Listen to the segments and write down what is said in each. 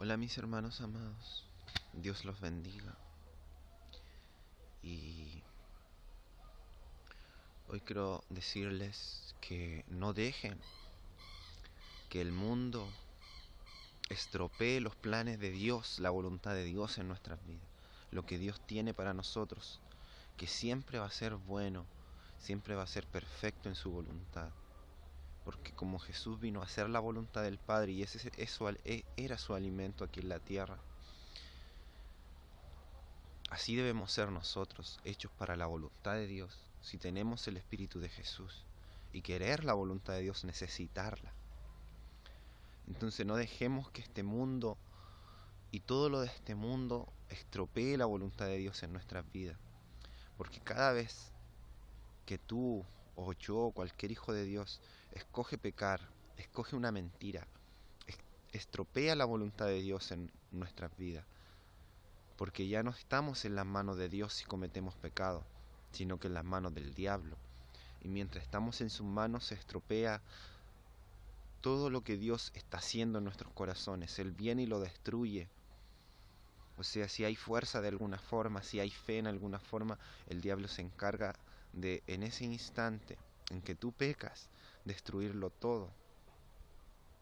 Hola mis hermanos amados, Dios los bendiga. Y hoy quiero decirles que no dejen que el mundo estropee los planes de Dios, la voluntad de Dios en nuestras vidas. Lo que Dios tiene para nosotros, que siempre va a ser bueno, siempre va a ser perfecto en su voluntad. Porque como Jesús vino a hacer la voluntad del Padre y eso era su alimento aquí en la tierra, así debemos ser nosotros, hechos para la voluntad de Dios, si tenemos el Espíritu de Jesús. Y querer la voluntad de Dios, necesitarla. Entonces no dejemos que este mundo y todo lo de este mundo estropee la voluntad de Dios en nuestras vidas. Porque cada vez que tú o yo o cualquier hijo de Dios escoge pecar, escoge una mentira, estropea la voluntad de Dios en nuestras vidas. Porque ya no estamos en las manos de Dios si cometemos pecado, sino que en las manos del diablo. Y mientras estamos en sus manos se estropea todo lo que Dios está haciendo en nuestros corazones. Él viene y lo destruye. O sea, si hay fuerza de alguna forma, si hay fe en alguna forma, el diablo se encarga de, en ese instante en que tú pecas, destruirlo todo.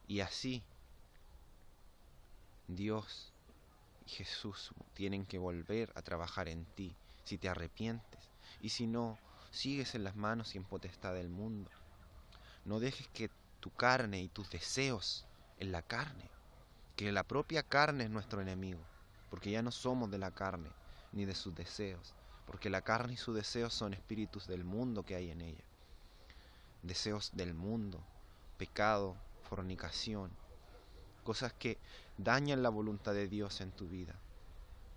Y así, Dios y Jesús tienen que volver a trabajar en ti, si te arrepientes. Y si no, sigues en las manos y en potestad del mundo. No dejes que tu carne y tus deseos en la carne, que la propia carne es nuestro enemigo, porque ya no somos de la carne ni de sus deseos, porque la carne y sus deseos son espíritus del mundo que hay en ella. Deseos del mundo, pecado, fornicación, cosas que dañan la voluntad de Dios en tu vida.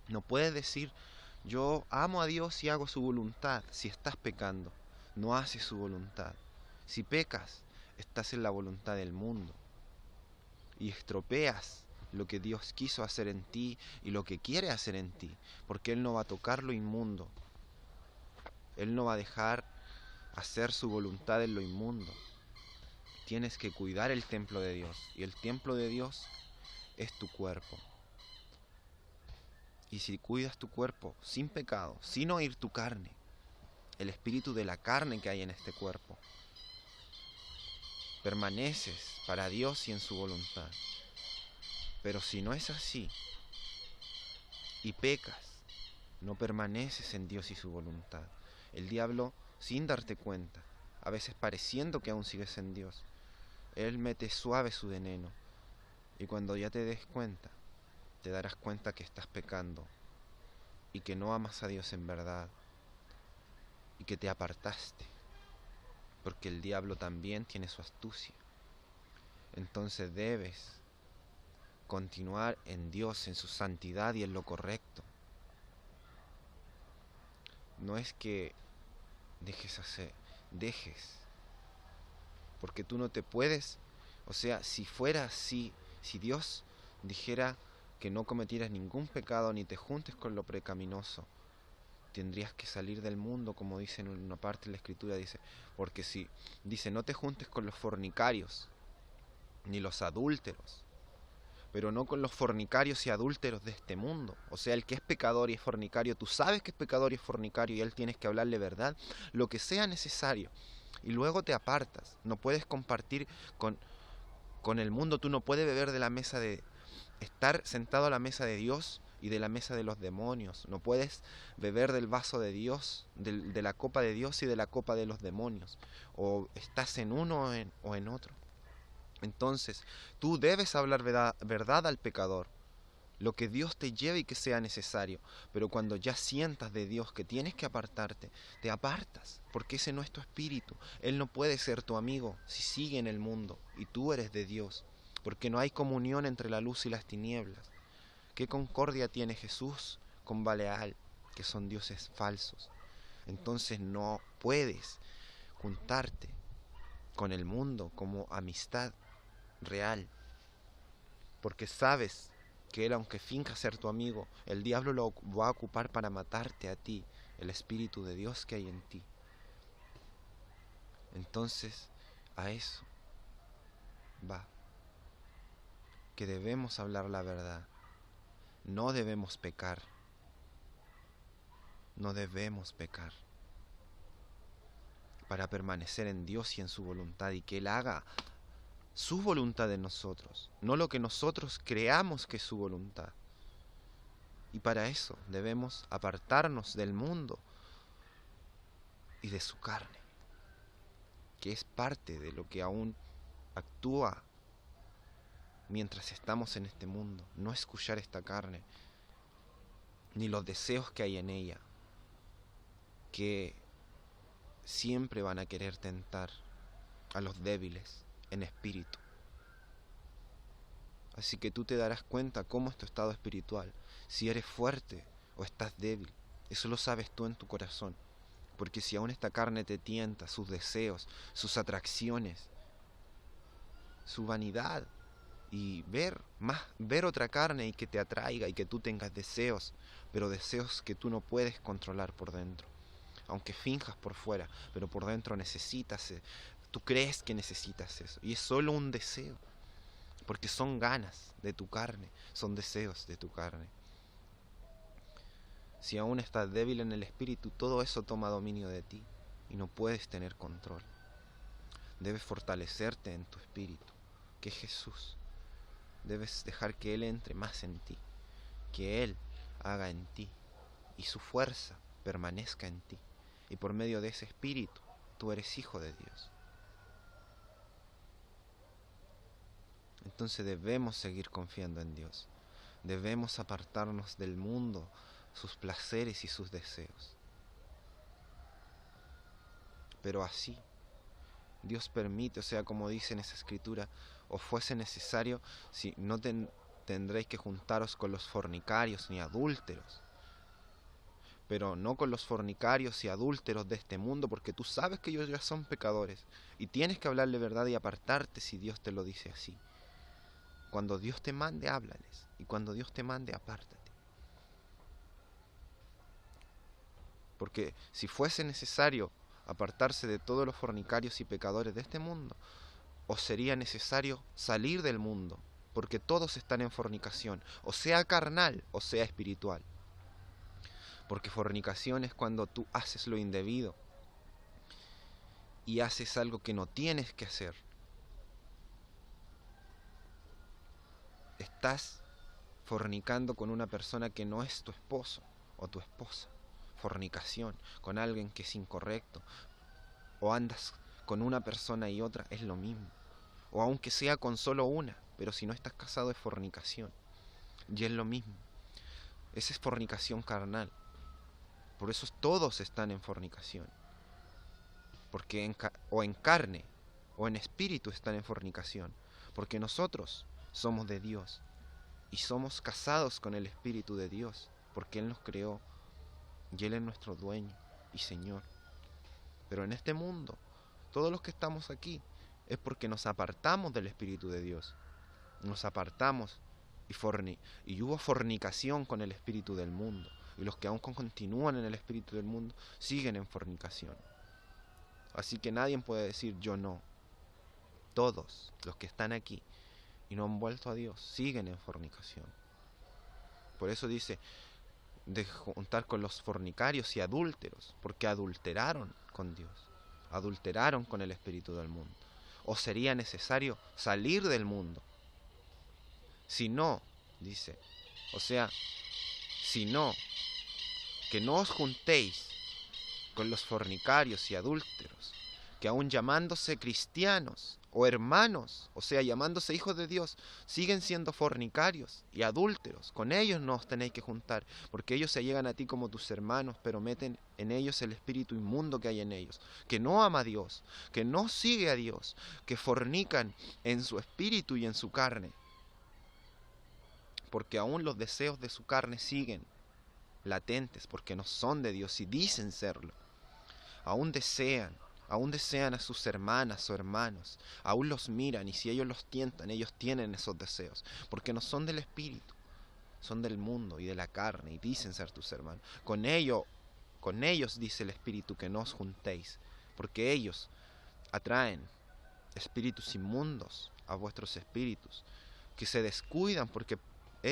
No puedes decir, yo amo a Dios y hago su voluntad, si estás pecando. No haces su voluntad. Si pecas, estás en la voluntad del mundo. Y estropeas lo que Dios quiso hacer en ti y lo que quiere hacer en ti. Porque Él no va a tocar lo inmundo. Él no va a dejar hacer su voluntad en lo inmundo. Tienes que cuidar el templo de Dios. Y el templo de Dios es tu cuerpo. Y si cuidas tu cuerpo sin pecado, sin oír tu carne, el espíritu de la carne que hay en este cuerpo, permaneces para Dios y en su voluntad. Pero si no es así y pecas, no permaneces en Dios y su voluntad. El diablo, sin darte cuenta, a veces pareciendo que aún sigues en Dios, él mete suave su veneno. Y cuando ya te des cuenta, te darás cuenta que estás pecando y que no amas a Dios en verdad y que te apartaste, porque el diablo también tiene su astucia. Entonces debes continuar en Dios, en su santidad y en lo correcto. No es que dejes, porque tú no te puedes, o sea, si fuera así, si Dios dijera que no cometieras ningún pecado ni te juntes con lo pecaminoso, tendrías que salir del mundo, como dice en una parte de la escritura, dice, porque si dice no te juntes con los fornicarios ni los adúlteros, pero no con los fornicarios y adúlteros de este mundo. O sea, el que es pecador y es fornicario, tú sabes que es pecador y es fornicario y él tienes que hablarle verdad, lo que sea necesario. Y luego te apartas. No puedes compartir con el mundo, tú no puedes beber de la mesa de... estar sentado a la mesa de Dios y de la mesa de los demonios. No puedes beber del vaso de Dios, de la copa de Dios y de la copa de los demonios. O estás en uno o en otro. Entonces, tú debes hablar verdad al pecador, lo que Dios te lleve y que sea necesario. Pero cuando ya sientas de Dios que tienes que apartarte, te apartas, porque ese no es tu espíritu. Él no puede ser tu amigo si sigue en el mundo y tú eres de Dios, porque no hay comunión entre la luz y las tinieblas. ¿Qué concordia tiene Jesús con Baleal, que son dioses falsos? Entonces no puedes juntarte con el mundo como amistad real, porque sabes que él, aunque finja ser tu amigo, el diablo lo va a ocupar para matarte a ti, el Espíritu de Dios que hay en ti. Entonces, a eso va, que debemos hablar la verdad, No debemos pecar. No debemos pecar para permanecer en Dios y en su voluntad, y que Él haga su voluntad en nosotros, no lo que nosotros creamos que es su voluntad. Y para eso debemos apartarnos del mundo y de su carne, que es parte de lo que aún actúa mientras estamos en este mundo. No escuchar esta carne, ni los deseos que hay en ella, que siempre van a querer tentar a los débiles en espíritu. Así que tú te darás cuenta cómo es tu estado espiritual, si eres fuerte o estás débil. Eso lo sabes tú en tu corazón, porque si aún esta carne te tienta, sus deseos, sus atracciones, su vanidad, y ver otra carne y que te atraiga y que tú tengas deseos, pero deseos que tú no puedes controlar por dentro, aunque finjas por fuera, pero por dentro necesitas, tú crees que necesitas eso, y es solo un deseo, porque son ganas de tu carne, son deseos de tu carne. Si aún estás débil en el espíritu, todo eso toma dominio de ti y no puedes tener control. Debes fortalecerte en tu espíritu, que es Jesús. Debes dejar que Él entre más en ti, que Él haga en ti y su fuerza permanezca en ti. Y por medio de ese espíritu, tú eres hijo de Dios. Entonces debemos seguir confiando en Dios. Debemos apartarnos del mundo, sus placeres y sus deseos. Pero así, Dios permite, o sea, como dice en esa escritura, o fuese necesario, si no tendréis que juntaros con los fornicarios ni adúlteros, pero no con los fornicarios y adúlteros de este mundo, porque tú sabes que ellos ya son pecadores, y tienes que hablarle verdad y apartarte si Dios te lo dice así. Cuando Dios te mande, háblales, y cuando Dios te mande, apártate. Porque si fuese necesario apartarse de todos los fornicarios y pecadores de este mundo, os sería necesario salir del mundo, porque todos están en fornicación, o sea carnal, o sea espiritual. Porque fornicación es cuando tú haces lo indebido y haces algo que no tienes que hacer. Estás fornicando con una persona que no es tu esposo o tu esposa. Fornicación con alguien que es incorrecto. O andas con una persona y otra, es lo mismo. O aunque sea con solo una, pero si no estás casado es fornicación. Y es lo mismo. Esa es fornicación carnal. Por eso todos están en fornicación. Porque o en carne o en espíritu están en fornicación. Porque nosotros somos de Dios y somos casados con el Espíritu de Dios, porque Él nos creó y Él es nuestro dueño y Señor. Pero en este mundo, todos los que estamos aquí, es porque nos apartamos del Espíritu de Dios. Nos apartamos y hubo fornicación con el espíritu del mundo. Y los que aún continúan en el espíritu del mundo siguen en fornicación. Así que nadie puede decir yo no. Todos los que están aquí y no han vuelto a Dios siguen en fornicación. Por eso dice de juntar con los fornicarios y adúlteros, porque adulteraron con Dios, adulteraron con el espíritu del mundo. O sería necesario salir del mundo. Si no, dice, o sea, si no, que no os juntéis con los fornicarios y adúlteros, que aun llamándose cristianos o hermanos, o sea, llamándose hijos de Dios, siguen siendo fornicarios y adúlteros. Con ellos no os tenéis que juntar, porque ellos se llegan a ti como tus hermanos, pero meten en ellos el espíritu inmundo que hay en ellos, que no ama a Dios, que no sigue a Dios, que fornican en su espíritu y en su carne, porque aún los deseos de su carne siguen latentes, porque no son de Dios y dicen serlo. Aún desean a sus hermanas o hermanos, aún los miran, y si ellos los tientan, ellos tienen esos deseos, porque no son del espíritu, son del mundo y de la carne, y dicen ser tus hermanos. Con ellos dice el espíritu que no os juntéis, porque ellos atraen espíritus inmundos a vuestros espíritus, que se descuidan porque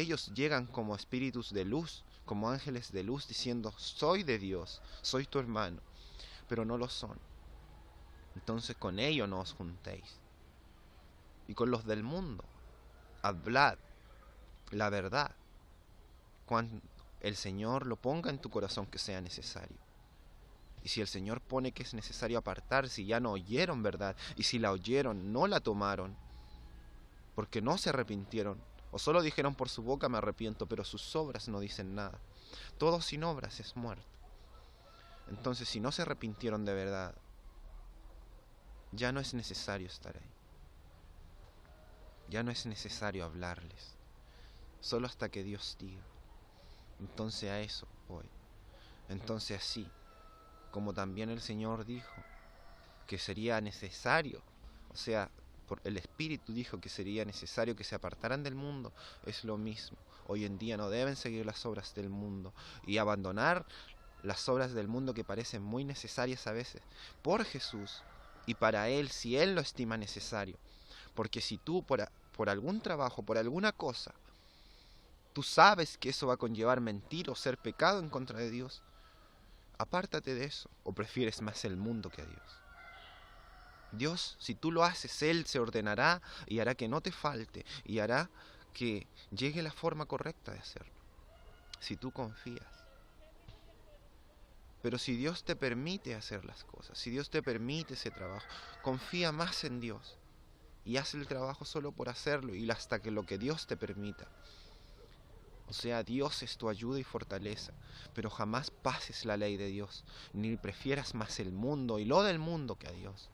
Ellos llegan como espíritus de luz, como ángeles de luz, diciendo, soy de Dios, soy tu hermano, pero no lo son. Entonces con ellos no os juntéis. Y con los del mundo, hablad la verdad, cuando el Señor lo ponga en tu corazón que sea necesario. Y si el Señor pone que es necesario apartar, si ya no oyeron verdad, y si la oyeron, no la tomaron, porque no se arrepintieron, o solo dijeron por su boca me arrepiento, pero sus obras no dicen nada. Todo sin obras es muerto. Entonces, si no se arrepintieron de verdad, ya no es necesario estar ahí. Ya no es necesario hablarles, solo hasta que Dios diga. Entonces a eso voy. Entonces así, como también el Señor dijo que sería necesario, o sea, el Espíritu dijo que sería necesario que se apartaran del mundo, es lo mismo. Hoy en día no deben seguir las obras del mundo y abandonar las obras del mundo que parecen muy necesarias a veces por Jesús y para Él, si Él lo estima necesario. Porque si tú por algún trabajo, por alguna cosa, tú sabes que eso va a conllevar mentir o ser pecado en contra de Dios, apártate de eso, o prefieres más el mundo que a Dios. Dios, si tú lo haces, Él se ordenará y hará que no te falte y hará que llegue la forma correcta de hacerlo, si tú confías. Pero si Dios te permite hacer las cosas, si Dios te permite ese trabajo, confía más en Dios y haz el trabajo solo por hacerlo y hasta que lo que Dios te permita. O sea, Dios es tu ayuda y fortaleza, pero jamás pases la ley de Dios, ni prefieras más el mundo y lo del mundo que a Dios.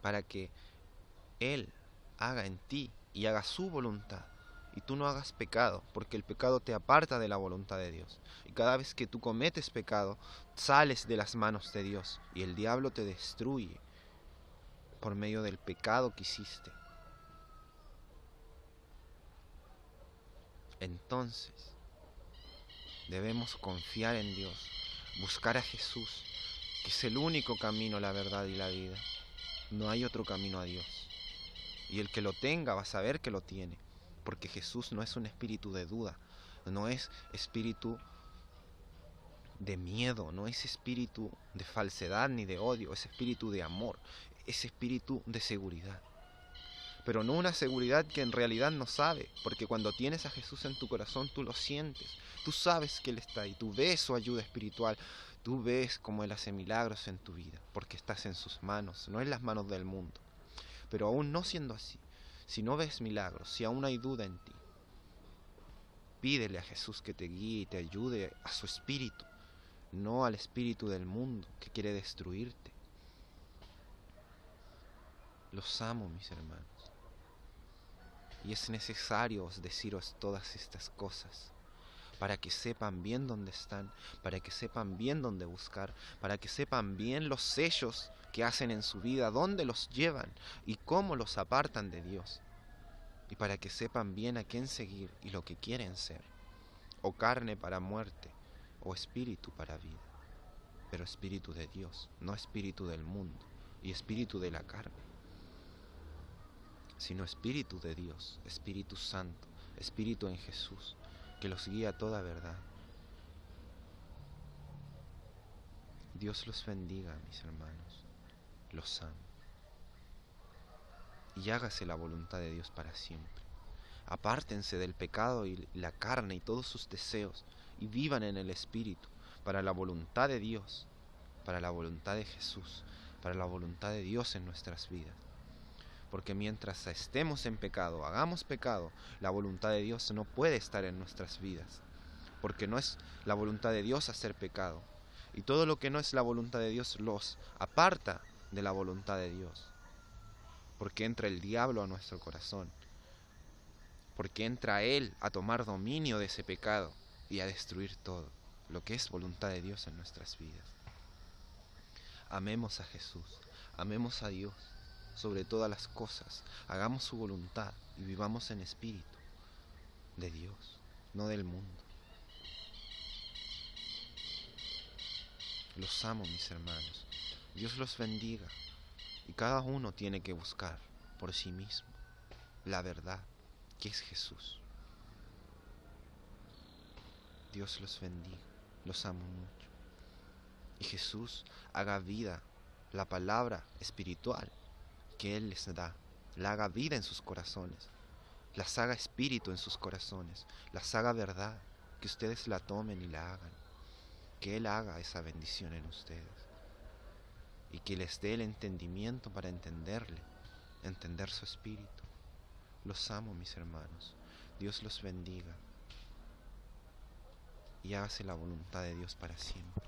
Para que Él haga en ti y haga su voluntad, y tú no hagas pecado, porque el pecado te aparta de la voluntad de Dios. Y cada vez que tú cometes pecado, sales de las manos de Dios, y el diablo te destruye por medio del pecado que hiciste. Entonces, debemos confiar en Dios, buscar a Jesús, que es el único camino, la verdad y la vida. No hay otro camino a Dios. Y el que lo tenga va a saber que lo tiene, porque Jesús no es un espíritu de duda, no es espíritu de miedo, no es espíritu de falsedad ni de odio, es espíritu de amor, es espíritu de seguridad. Pero no una seguridad que en realidad no sabe, porque cuando tienes a Jesús en tu corazón tú lo sientes, tú sabes que Él está ahí, tú ves su ayuda espiritual, tú ves cómo Él hace milagros en tu vida, porque estás en sus manos, no en las manos del mundo. Pero aún no siendo así, si no ves milagros, si aún hay duda en ti, pídele a Jesús que te guíe y te ayude a su espíritu, no al espíritu del mundo que quiere destruirte. Los amo, mis hermanos. Y es necesario deciros todas estas cosas para que sepan bien dónde están, para que sepan bien dónde buscar, para que sepan bien los sellos que hacen en su vida, dónde los llevan y cómo los apartan de Dios. Y para que sepan bien a quién seguir y lo que quieren ser, o carne para muerte, o espíritu para vida. Pero espíritu de Dios, no espíritu del mundo y espíritu de la carne, sino espíritu de Dios, Espíritu Santo, Espíritu en Jesús, que los guía a toda verdad. Dios los bendiga, mis hermanos, los amo. Y hágase la voluntad de Dios para siempre. Apártense del pecado y la carne y todos sus deseos y vivan en el Espíritu para la voluntad de Dios, para la voluntad de Jesús, para la voluntad de Dios en nuestras vidas. Porque mientras estemos en pecado, hagamos pecado, la voluntad de Dios no puede estar en nuestras vidas. Porque no es la voluntad de Dios hacer pecado. Y todo lo que no es la voluntad de Dios los aparta de la voluntad de Dios. Porque entra el diablo a nuestro corazón. Porque entra Él a tomar dominio de ese pecado y a destruir todo lo que es voluntad de Dios en nuestras vidas. Amemos a Jesús, amemos a Dios sobre todas las cosas, hagamos su voluntad y vivamos en espíritu de Dios, no del mundo. Los amo, mis hermanos. Dios los bendiga y cada uno tiene que buscar por sí mismo. la verdad, que es Jesús. Dios los bendiga, los amo mucho. Y Jesús haga vida la palabra espiritual que Él les da, la haga vida en sus corazones, las haga espíritu en sus corazones, las haga verdad, que ustedes la tomen y la hagan, que Él haga esa bendición en ustedes y que les dé el entendimiento para entenderle, entender su espíritu. Los amo, mis hermanos. Dios los bendiga y hágase la voluntad de Dios para siempre.